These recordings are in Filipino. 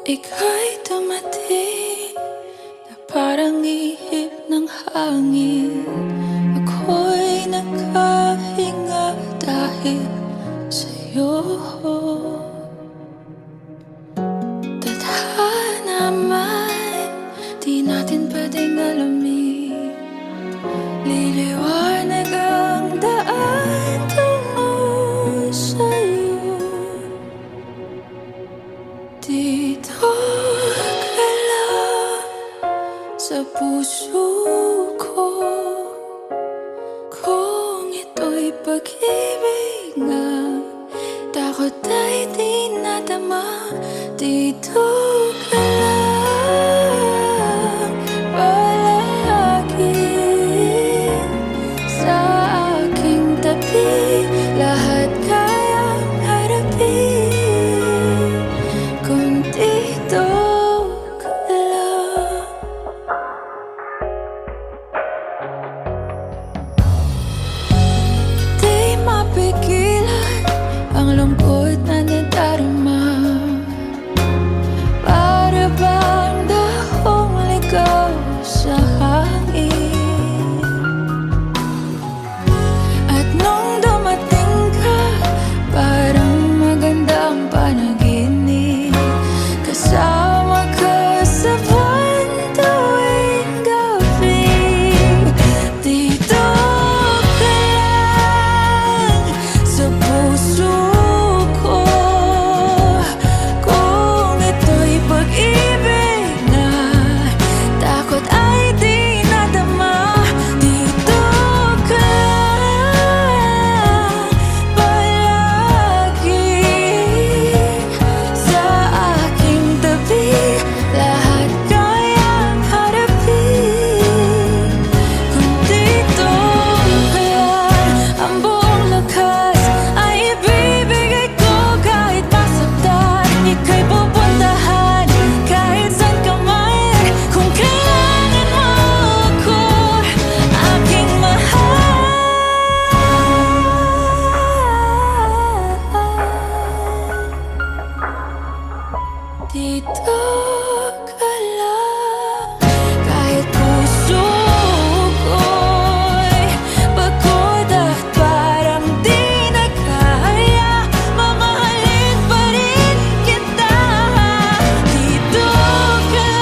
Ika'y dumating na parang ihip ng hangin. Ako'y nakahinga dahil sa'yo. Tadhana man, di natin pwedeng alamin. Liliwanag ang daan tungo sa'yo. Dito ka lang sa puso ko. Kung ito'y pag-ibig nga, takot ay di nadama. Dito ka lang palagi sa aking tabi. Lahat kayang harapin kung dito ka lang. Di mapigilan ang lungkot na nadarama. Para bang dahong ligaw sa hangin. At nung dumating ka, parang magandang panaginip. Kasama ka sa buwan tuwing gabi. Dito ka lang sa puso ko. Kung ito'y pag-ibig na, takot ay di nadama. Dito ka lang palagi sa aking tabi. Lahat kayang harapin kung dito ka lang. Ang buong lakas ay ibibigay ko kahit masaktan. Ika'y pupuntahan kahit saan ka man. Kung kailangan mo ako, aking mahal. Dito ka lang kahit puso ko'y pagod at parang di na kaya. Mamahalin pa rin kita. Dito ka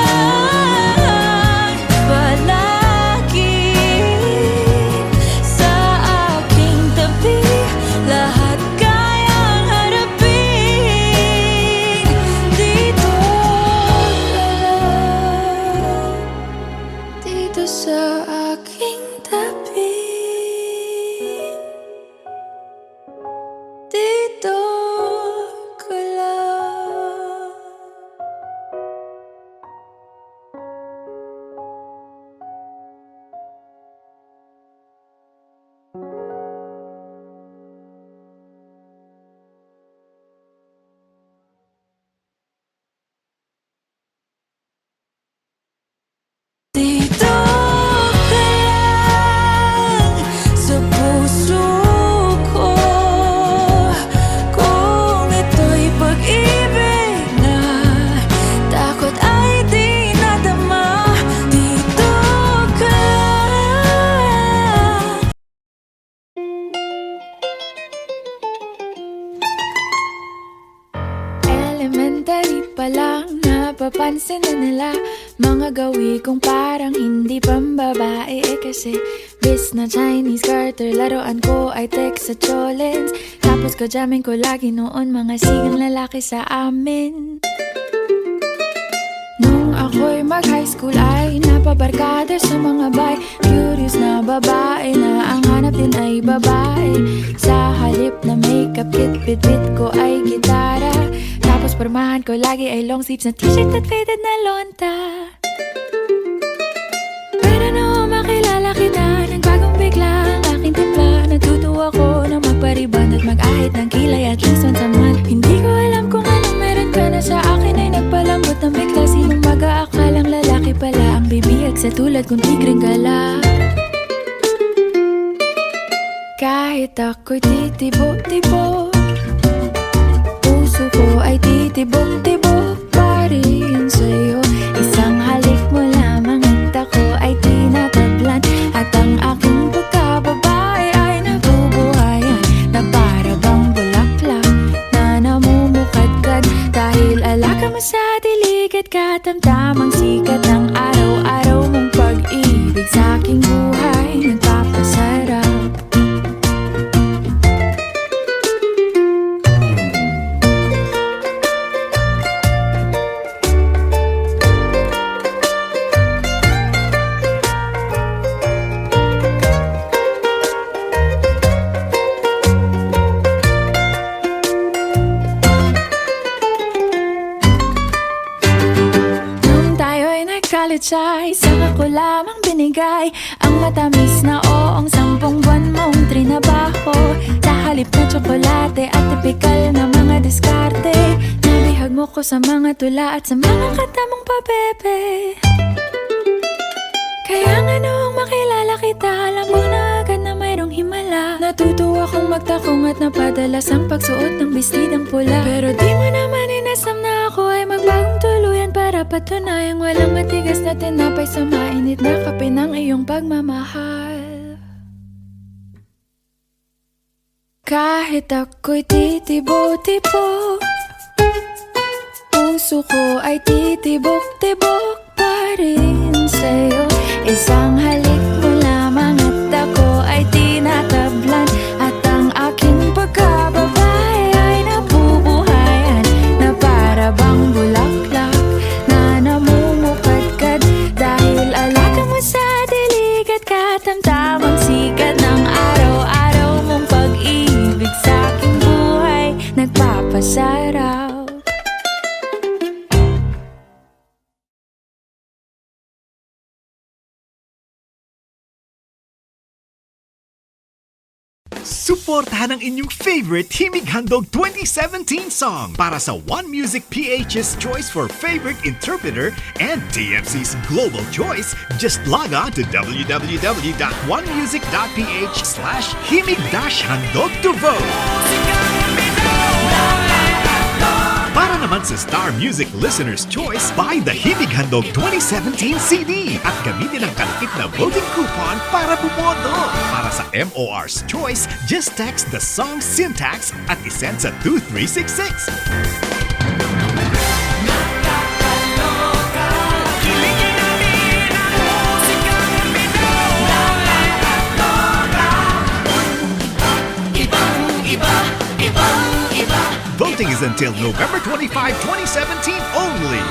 lang palagi sa aking tabi. Lahat kayang harapin. Dito ka lang, dito sa aking tabi. Dito ka lang. Dito ka lang sa puso ko. Kung ito'y pag-ibig na, takot ay di nadama. Dito ka lang. Elementary pa lang, napapansin na nila mga gawi kong parang hindi pambabae. Kasi bis na Chinese garter, laruan ko ay text sa cholens. Tapos kajamin ko lagi noon mga sigang lalaki sa amin. Nung ako'y mag-high school ay napabarkada sa mga bay. Curious na babae na ang hanap din ay babae. Sa halip na makeup kit, bit-bit ko ay gitara. Tapos pormahan ko lagi ay long sleeves na t-shirt at faded na lonta. Pero nung makilala kita, nagbagong bigla ang aking timpla. Natutuwa ko na magpariban at mag-ahit ng kilay at least once a month. Hindi ko alam kung anong meron ka na sa akin ay nagpalambot ng bigla. Sinong mag-aakalang lalaki pala ang bibiyag sa tulad kong tigreng gala. Kahit ako'y titibo-tibo, puso ko ay titibok-tibok pa rin. katamtamang sikat ng araw-araw mong pag-ibig sa aking buhay nagpapasarap. College ay saka ko lamang binigay ang matamis na oong 10 buwan mong trinabaho. Sa halip na tsokolate at tipikal na mga diskarte, nabihag mo ko sa mga tula at sa mga katamong pabebe. Kaya nga noong makilala kita, alam ko na agad na mayroong himala. Natutuwa kong magtakong at napadalas ang pagsuot ng bestidang pula. Pero di mo naman inasam na ako ay magbagong tuluyan para patunayang walang matigas na tinapay sa mainit na kape ng iyong pagmamahal. Kahit ako'y titibo-tibo, puso ko ay titibok-tibok pa rin sa'yo. Isang halik mo lamang at ako ay tinatablan, at ang aking pagkababae ay nabubuhayan na para bang bulaklak na namumukadkad. Dahil alaga mo sa dilig at katamtamang sikat ng araw-araw mong pag-ibig sa aking buhay nagpapasarap. Suportahan ang inyong favorite Himig Handog 2017 song para sa One Music PH's choice for favorite interpreter and TFC's global choice. Just log on to www.onemusic.ph/himig-handog to vote. Para naman sa Star Music Listener's Choice, buy the Himig Handog 2017 CD at gamitin ang kalakip na voting coupon para bumoto. Para sa MOR's Choice, just text the song syntax at isend sa 2366. Voting is until November 25, 2017 only.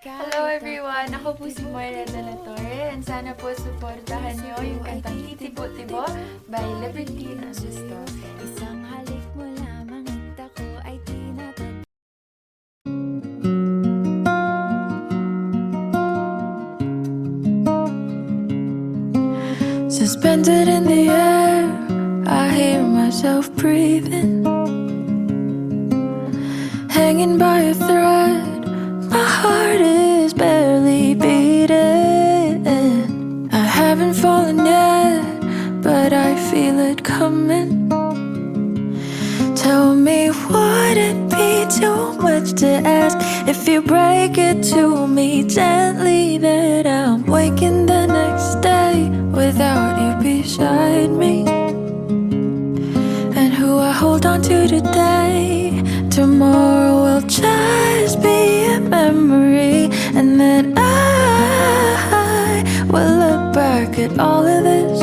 Hello everyone! Ako po si Moira de la Torre, and sana po supportahan niyo yung kantang Titibo-Tibo by Liberty Gusto. Isang halik mo lamang at ako ay tinatab. Suspended in the air, I hear myself breathing, hanging by a thread. My heart is barely beating. I haven't fallen yet, but I feel it coming. Tell me, would it be too much to ask if you break it to me gently that I'm waking the next day without you beside me? And who I hold on to today, tomorrow will just be a memory. And then I will look back at all of this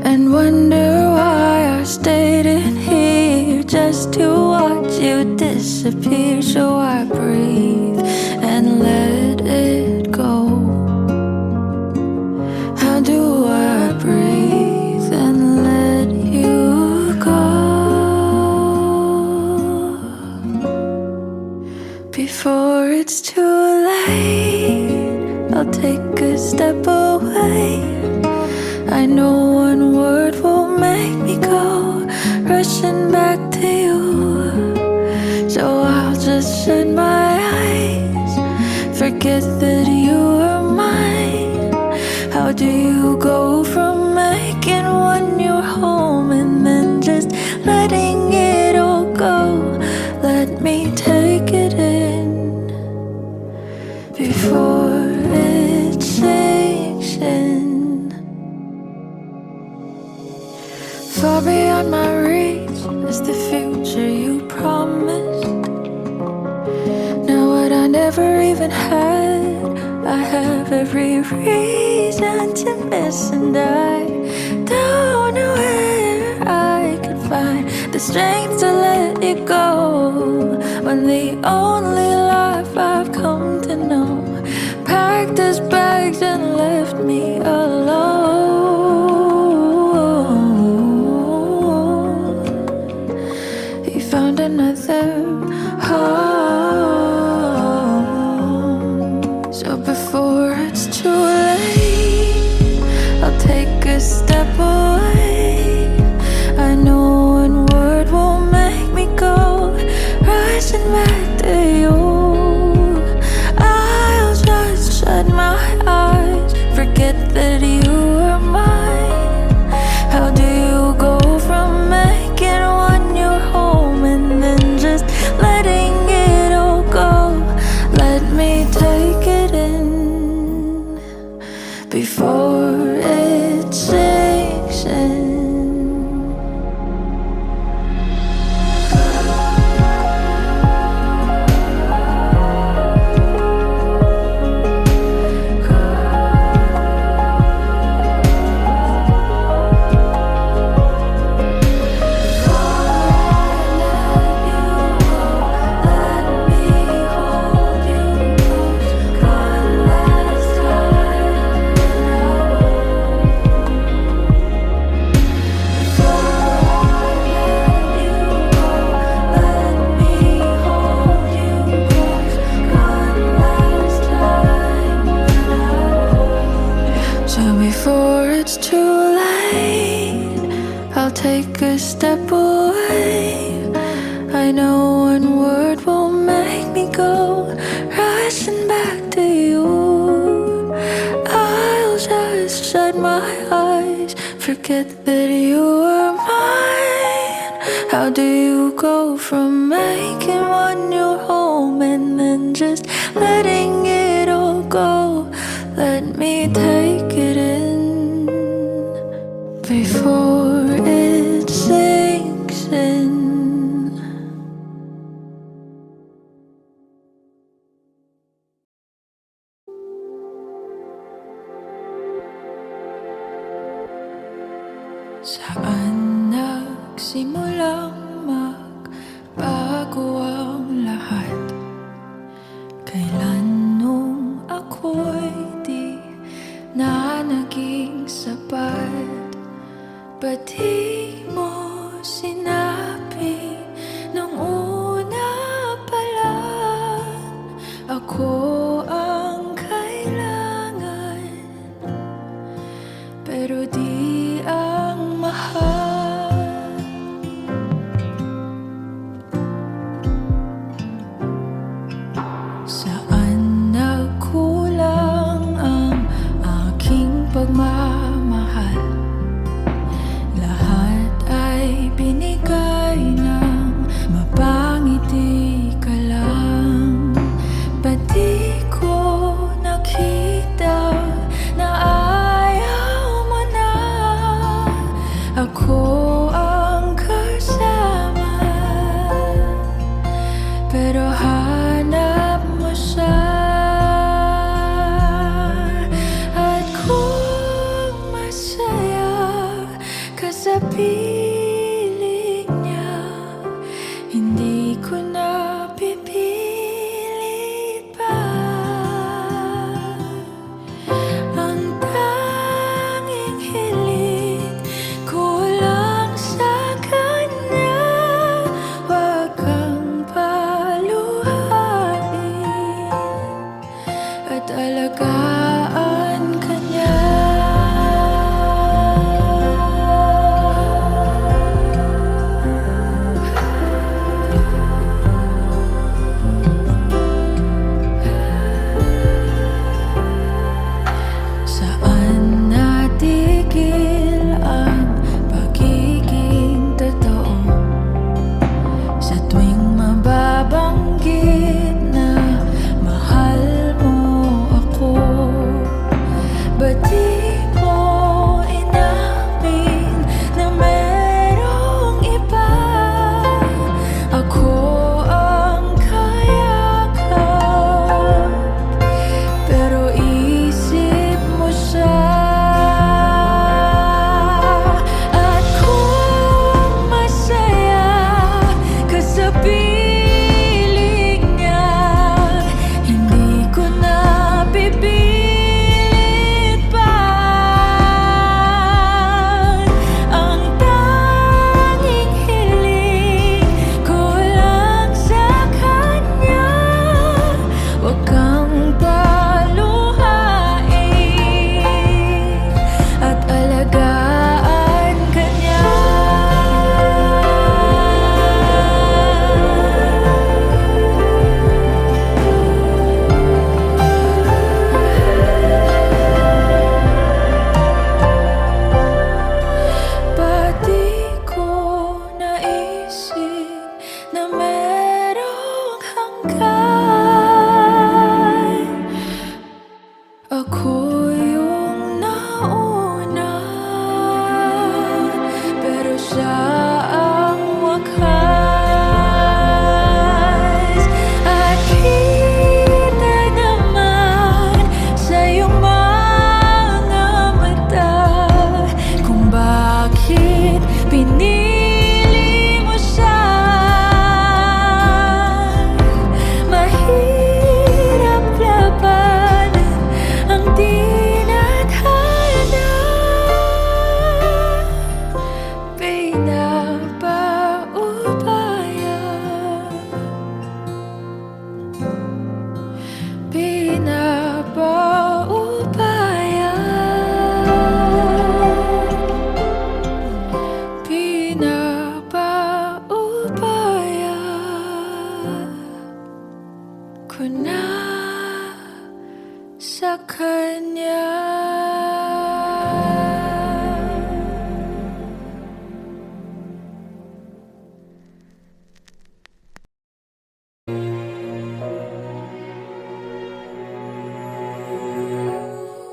and wonder why I stayed in here just to watch you disappear. So I breathe and let it go. How do I breathe and let you go before it's too late? I'll take a step away. I know one word will make me go rushing back to you. So I'll just shut my eyes, forget that you are mine. How do you go from making one your home and then just letting it all go? Let me take it in before it sinks in. Far beyond my reach is the future you promised. ever even had. I have every reason to miss, and I don't know where I can find the strength to let you go, when the only life I've come to know packed his bags and left me alone. He found another home. So before it's too late, I'll take a step away. I know one word won't make me go rushing back to you. I'll just shut my eyes, forget that you are mine. How do you go from making one your home and then just letting it all go? Let me take it in before it sinks in. Before it's too late, I'll take a step away. I know one word won't make me go rushing back to you. I'll just shut my eyes, forget that you are mine. How do you go from making one your home and then just letting it all go? Let me take it in before it sinks in. Saan nagsimulang magbago ang lahat? Kailan nung ako'y di na naging sapat? Ba't di mo sinabi nung una pa lang ako ang kailangan, pero di ang mahal? Saan nagkulang ang aking pagmamahal? Lahat ay binigay ng mapangiti ka lang. Ba't di ko nakita na ayaw mo na ako ang kasama? Pero hanap mo siya, at kung masaya ka sa piling niya, hindi ko na pipilit pa. Ang tanging hiling ko lang sa kanya, wag kang paluhain at alagaan ka niya.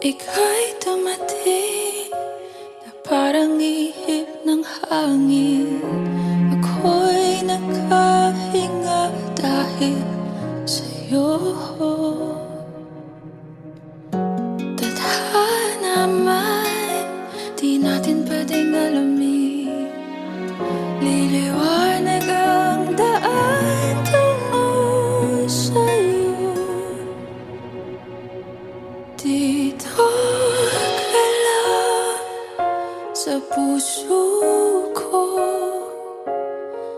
Ika'y dumating na parang ihip ng hangin. Ako'y nakahinga dahil sa'yo. Tadhana man, di natin pwedeng alamin. Liliwanag ang daan tungo sa'yo. Dito ka lang sa puso ko.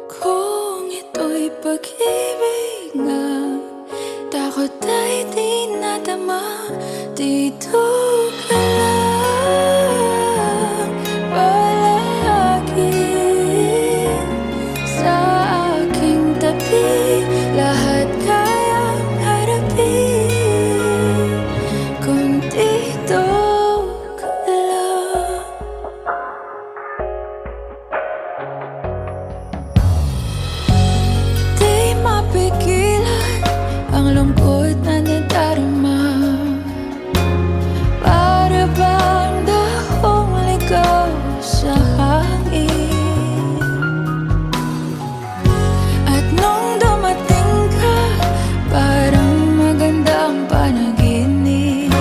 Kung ito'y pag-ibig nga, takot ay di nadama. Dito ka lang palagi sa aking tabi. Lahat kayang harapin kung dito ka lang. Di mapigilan ang lungkot na nadarama. Para bang dahong ligaw sa hangin. At nung dumating ka, parang magandang panaginip.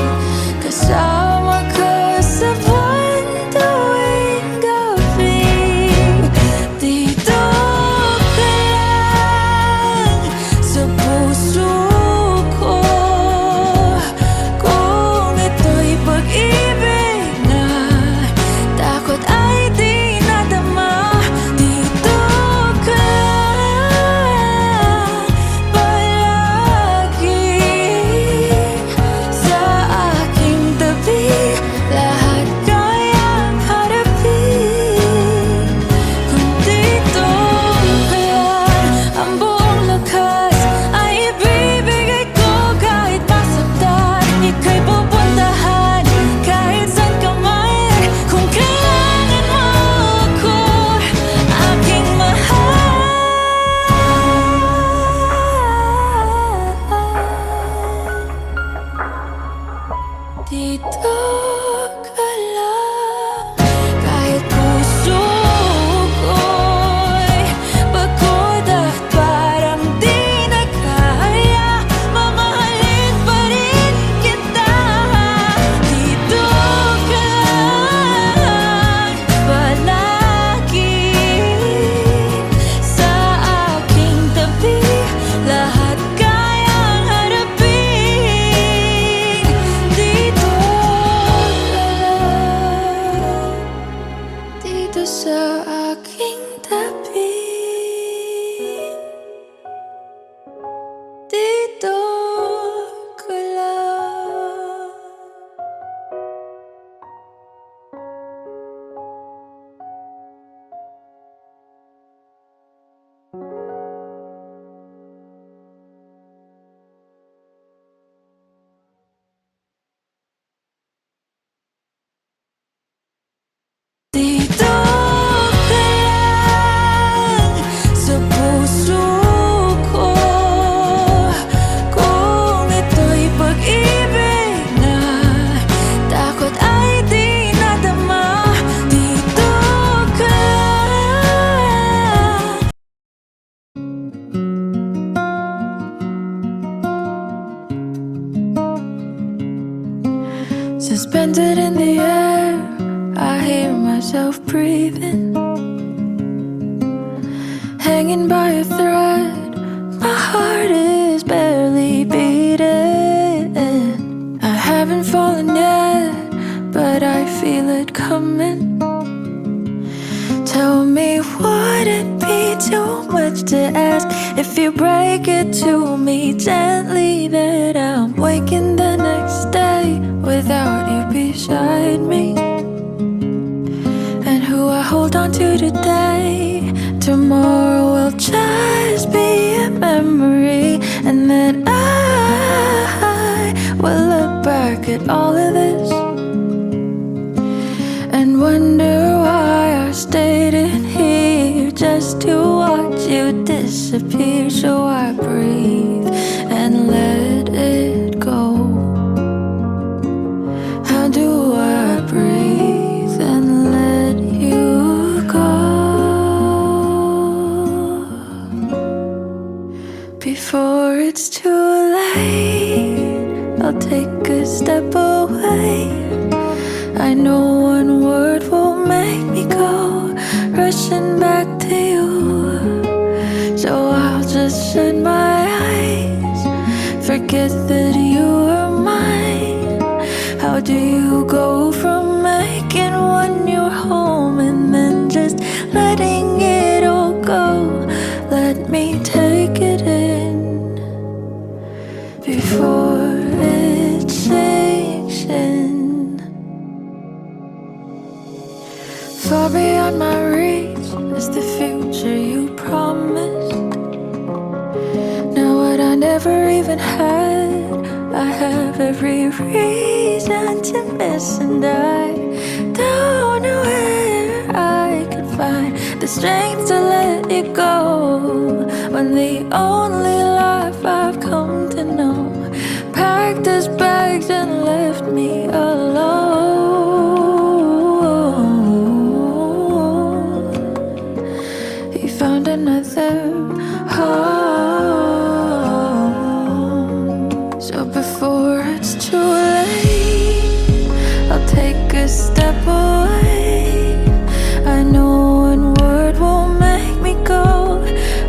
Kasama ka sa buwan tuwing gabi. Dito ka lang sa puso ko. Kung ito'y pag-ibig na, takot ay di nadama. Dito ka lang palagi sa aking tabi. Lahat kayang harapin kung dito ka lang. Ang buong lakas ay ibibigay ko kahit masaktan. Ika'y pupuntahan kahit saan ka man. Kung kailangan mo ako, aking mahal. Dito ka lang kahit puso ko'y pagod at parang di na kaya. Mamahalin pa rin kita. Dito ka lang palagi sa aking tabi. Lahat kayang harapin. Dito ka lang, dito sa aking tabi. Dito ka lang. Dito ka lang sa puso ko. Kung ito'y pag-ibig na, takot ay di nadama. Dito ka lang. Suspended in the air, I hear myself breathing. Hanging by a thread, my heart is barely beating. I haven't fallen yet, but I feel it coming. Tell me, would it be too much to ask if you break it to me gently that I'm waking the next day without you beside me? And who I hold on to today, tomorrow will just be a memory. And then I will look back at all of this and wonder why I stayed in here just to watch you disappear. So I breathe and let it go. rushing back to you. So I'll just shut my eyes, forget that you are mine. How do you go from making one your home and then just letting it all go? Let me take it in before it sinks in. Far beyond my reach is the future you promised. Now what I never even had, I have every reason to miss. And I don't know where I can find the strength to let it go, when the only life I've come to know packed his bags and left me alone. He found another home. So before it's too late, I'll take a step away. I know one word won't make me go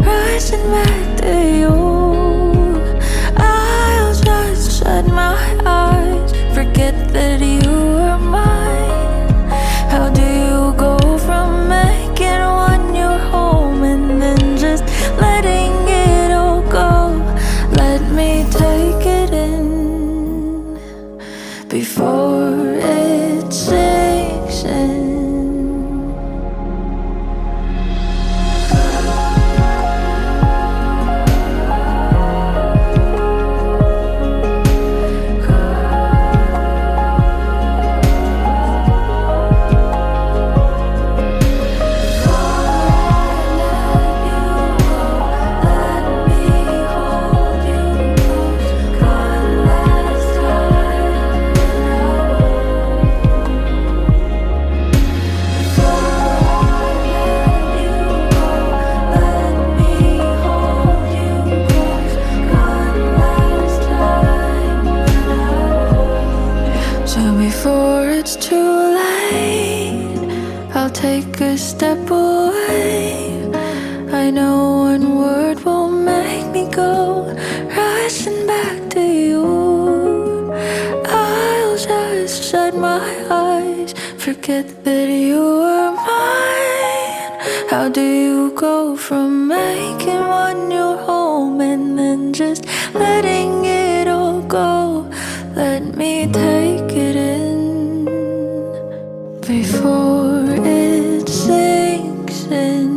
rushing back to you. I'll just shut my eyes, forget that you are mine. How do you go from making one your home and then just letting it all go? Let me take it in before it sinks in. Before it's too late, I'll take a step away. I know one word won't make me go rushing back to you. I'll just shut my eyes, forget that you are mine. How do you go from making one your home and then just letting it all go? Let me take it in before it sinks in.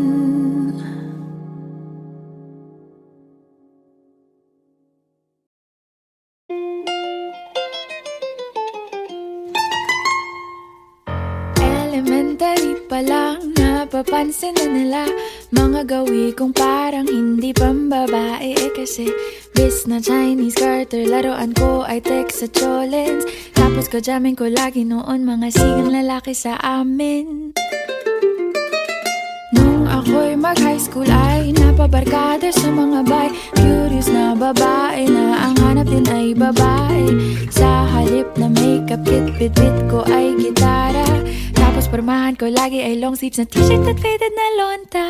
Elementary pa lang, napapansin na nila mga gawi kong parang hindi pambabae. Kasi bis na Chinese garter, laruan ko ay text sa cholens. Tapos ko jamming ko lagi noon mga sigang lalaki sa amin. Nung ako'y mag-high school ay napabarkada sa mga bay. Curious na babae na ang hanap din ay babae. Sa halip na makeup kit, bit-bit ko ay gitara. Tapos pormahan ko lagi ay long sleeves na t-shirt at faded na lonta.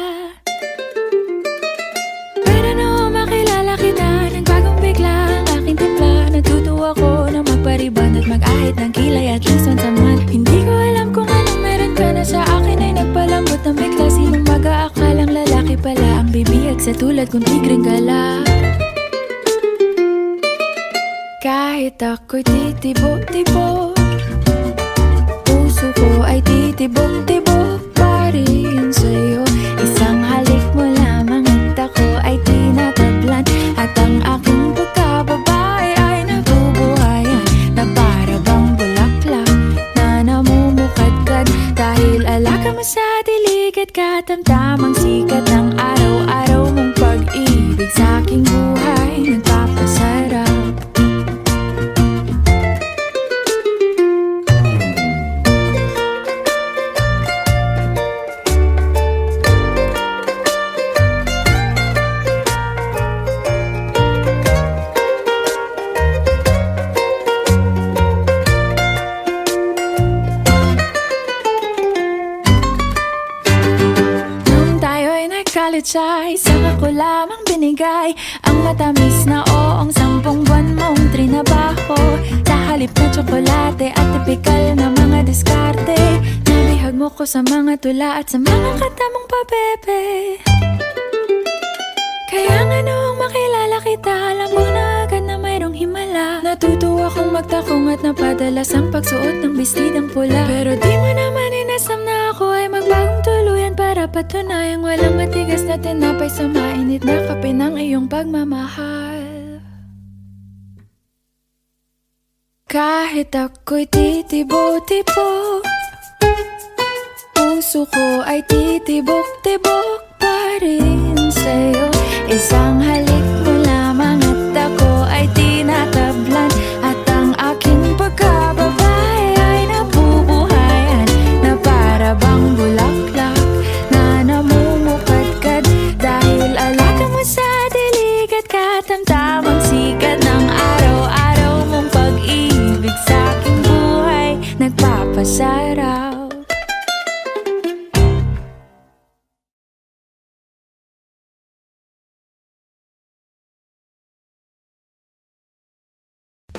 Pero nung makilala kita, nagbagong bigla ang aking timpla. Natutuwa ko na magpariban at mag-ahit ng kilay at least once a month. Hindi ko alam kung anong meron ka na sa akin ay nagpalambot ng bigla. Sinong mag-aakalang lalaki pala ang bibiyag sa tulad kong tigreng gala. Kahit ako'y titibo-tibo, puso ko ay titibok-tibok pa rin sa'yo. Isang halik mo lamang at ako ay tinatablan. At ang aking pagkababae ay nabubuhayan na para bang bulaklak na namumukadkad. Dahil alaka mo sa dilig at katamtamang sikat ng araw-araw mong pag-ibig sa aking buhay nagpapasarap. college ay saka ko lamang binigay ang matamis na oong 10 buwan mong trinabaho. Sa halip na tsokolate at tipikal na mga diskarte, nabihag mo ko sa mga tula at sa mga katamong pabebe. Kaya nga noong makilala kita, alam mo na agad na mayroong himala. Natutuwa kong magtakong at napadalas ang pagsuot ng bestidang pula. Pero di mo naman inasam na ako ay magbagong tuluyan para patunayang walang matigas na tinapay sa mainit na kape ng iyong pagmamahal. Kahit ako'y titibo-tibo, puso ko ay titibok-tibok pa rin sa'yo. Isang halik mo lamang at ako ay tinatablan, at ang aking pagkababae ay nabubuhayan na para bang bulaklak na namumukadkad. Dahil alaga mo sa dilig at katamtamang sikat ng araw-araw mong pag-ibig sa aking buhay nagpapasarap.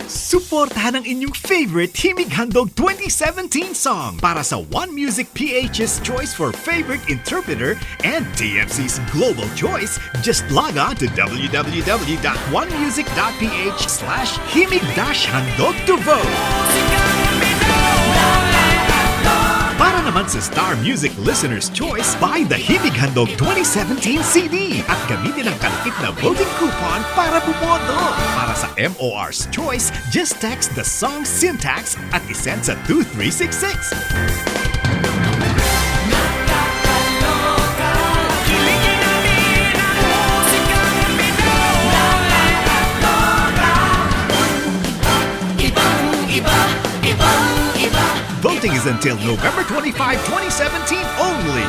Suportahan ang inyong favorite Himig Handog 2017 song para sa One Music PH's choice for favorite interpreter and TFC's global choice. Just log on to www.onemusic.ph/himig-handog to vote. Para naman sa Star Music Listener's Choice, buy the Himig Handog 2017 CD at gamitin ang kalakip na voting coupon para bumoto. Para sa MOR's Choice, just text the song syntax at isend sa 2366. Voting is until November 25, 2017 only.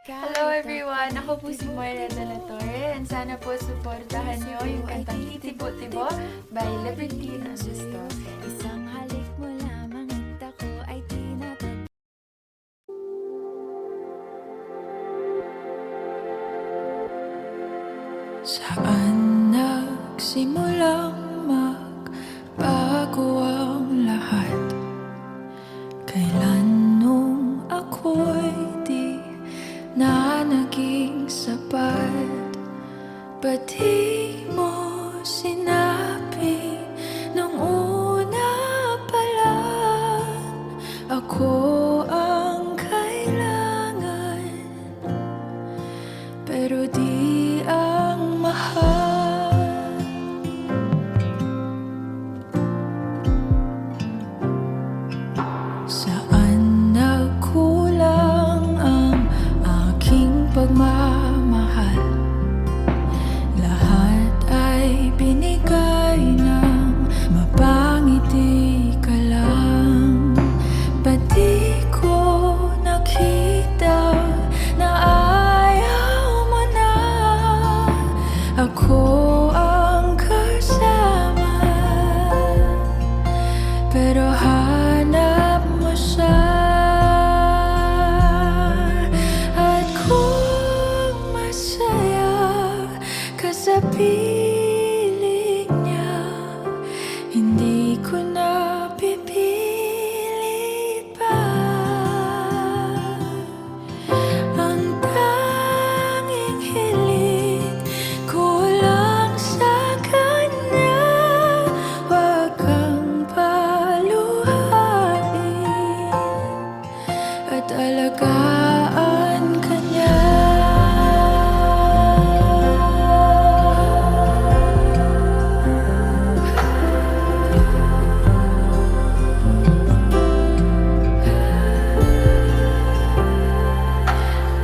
Hello everyone! Ako po si Moira de la Torre, and sana po supportahan niyo yung kantang Titibo-Tibo by Liberty Gusto. Isang halik mo lamang at ako ay tinatab. Saan nagsimulang magbago ang lahat? Kailan nung ako'y di na naging sapat? Ba't di mo sinabi nung una pa lang ako ang kailangan, pero di ang mahal? Saan nagkulang ang aking pagmamahal? Lahat ay binigay ng mapangiti ka lang. Ba't di ko nakita na ayaw mo na ako ang kasama? Pero hanap mo siya, at kung masaya ka sa piling niya, hindi ko na pipilit pa. Ang tanging hiling ko lang sa kanya, wag kang paluhain at alagaan ka niya.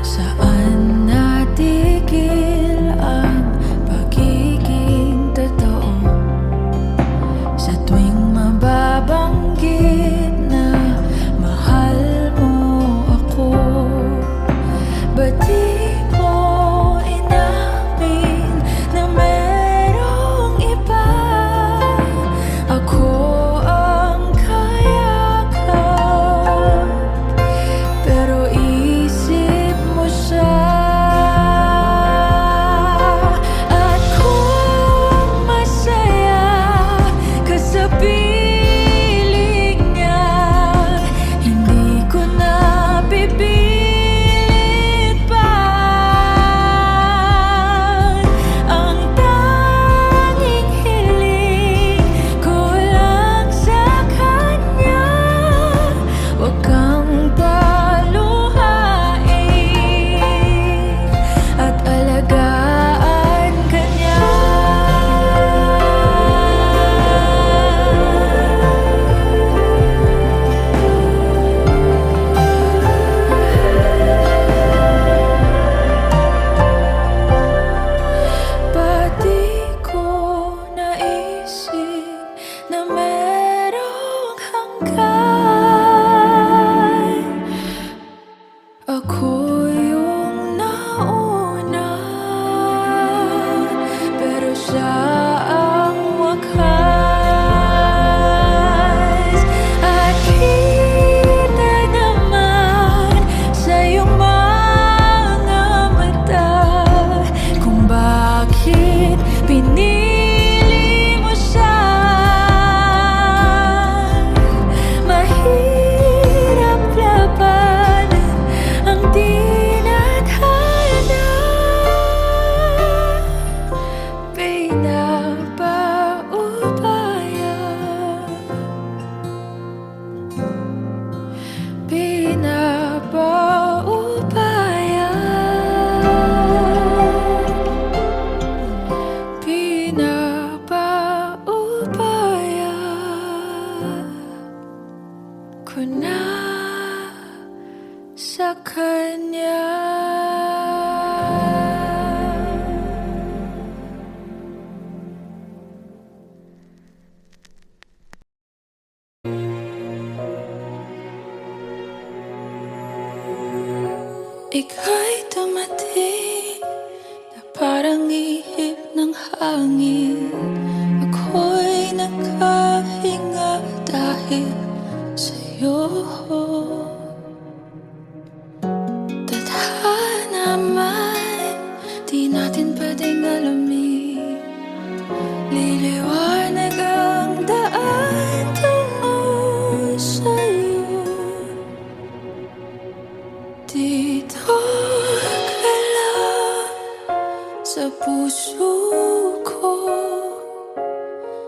Saan natigil ang pagiging totoo? Sa tuwing mababanggit na mahal mo ako, kanya. Ika'y dumating na parang ihip ng hangin. Ako'y nakahinga dahil sa'yo. Tadhana man, di natin pwedeng alamin. Liliwanag ang daan tungo sa'yo. Dito ka lang sa puso ko.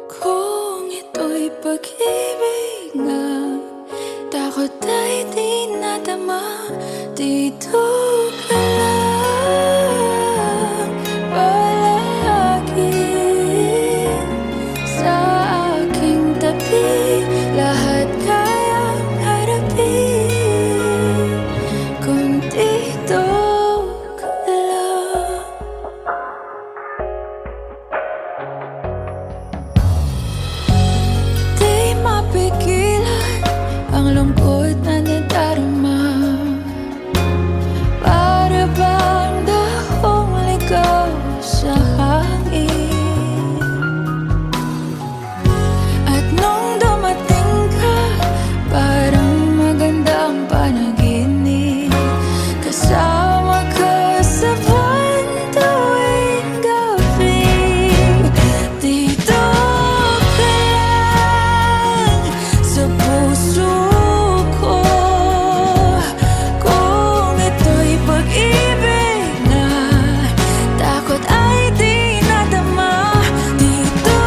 Kung ito'y pag-ibig nga, takot ay di nadama. Dito ka lang palagi sa aking tabi. Lahat kayang harapin kung dito ka lang. Di mapigilan ang lungkot na nadarama. Para bang dahong ligaw sa hangin. At nung dumating ka, parang magandang panaginip. Kasama ka sa buwan tuwing gabi. Dito ka lang sa puso ko. Kung ito'y pag-ibig na, takot ay di nadama. Dito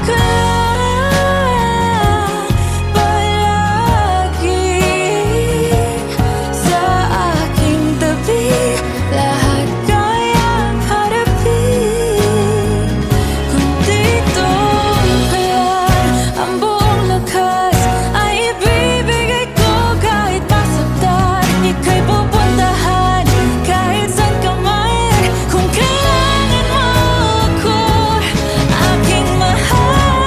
ka lang palagi sa aking tabi. Lahat kayang harapin kung dito ka lang. Ang buong lakas ay ibibigay ko kahit masaktan. Ika'y pupuntahan kahit saan ka man. Kung kailangan mo ako, aking mahal.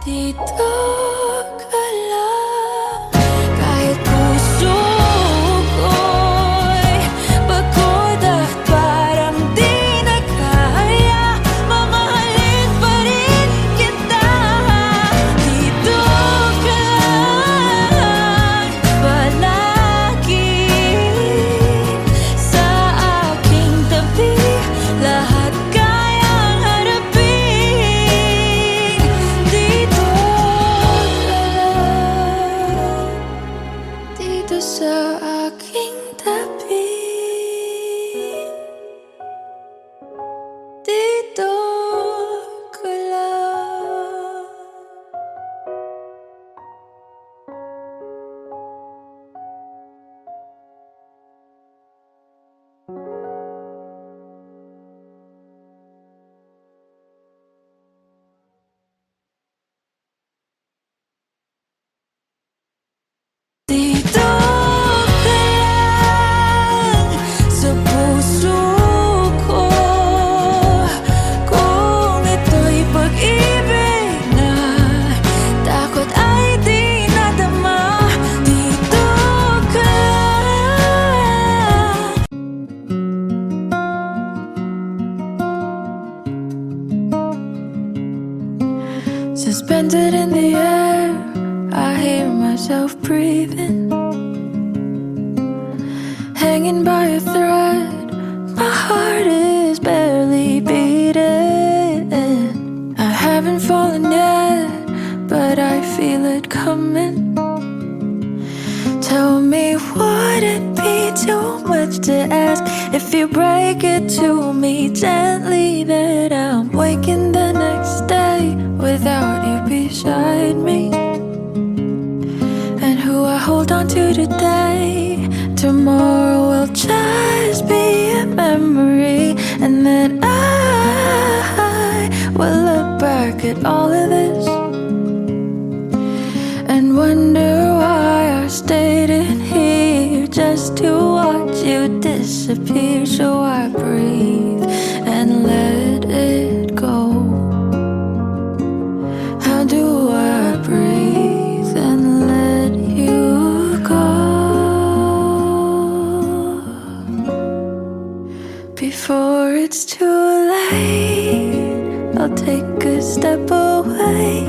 Dito ka lang kahit puso ko'y pagod at parang di na kaya. Mamahalin pa rin kita. Dito ka lang palagi sa aking tabi. Lahat kayang harapin. Dito ka lang, dito sa aking tabi. Dito ka lang. Dito ka lang sa puso ko. Kung ito'y pag-ibig na, takot ay di nadama. Dito ka lang. Suspended in the air, I hear myself breathing. Hanging by a thread, my heart is barely beating. I haven't fallen yet, but I feel it coming. Tell me, would it be too much to ask if you break it to me gently that I'm waking the next day without you beside me? And who I hold on to today, tomorrow will just be a memory. And then I will look back at all of this disappear, so I breathe and let it go. How do I breathe and let you go before it's too late? I'll take a step away.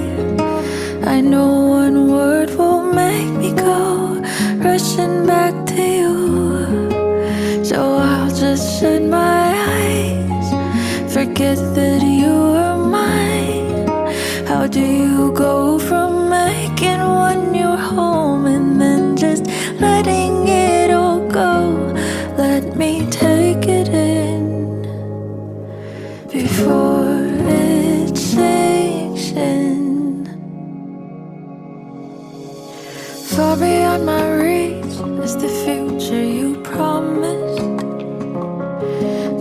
I know one word will make me go rushing back to you. So I'll just shut my eyes, forget that you are mine. How do you go from making one your home and then just letting it all go? Let me take it in before it sinks in. Far beyond my reach is the future you promised.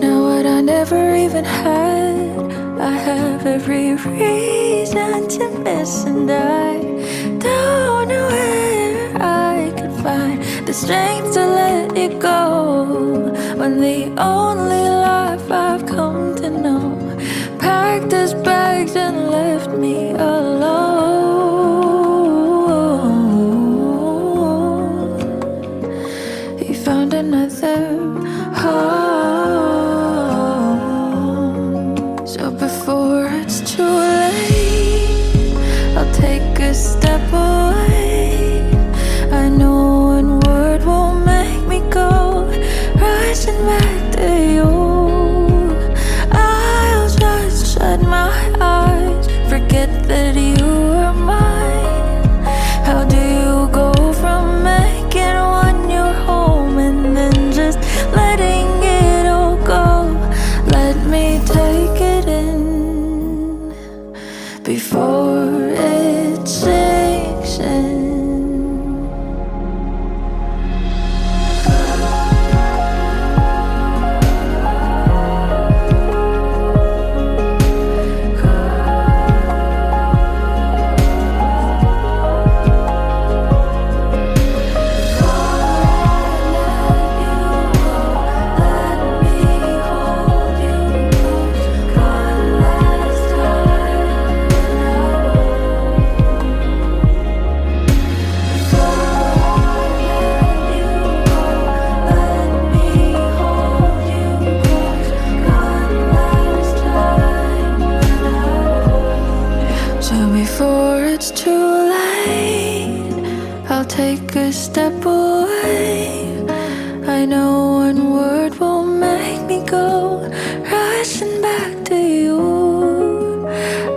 Now what I never even had, I have every reason to miss. And I don't know where I could find the strength to let it go, when the only life I've come to know packed his bags and left me alone. He found another home. So before it's too late, I'll take a step away. I know one word won't make me go rushing back to you. I'll just shut my eyes, forget that you are mine. How do you go from making one your home and then just letting it all go? Let me take it in before it sinks in. So before it's too late, I'll take a step away. I know one word will make me go rushing back to you.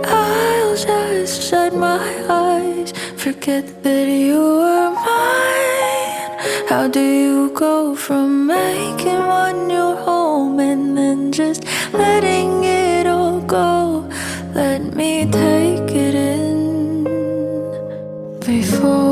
I'll just shut my eyes, forget that you are mine. How do you go from making one your home and then just letting it all go? Let me take it in before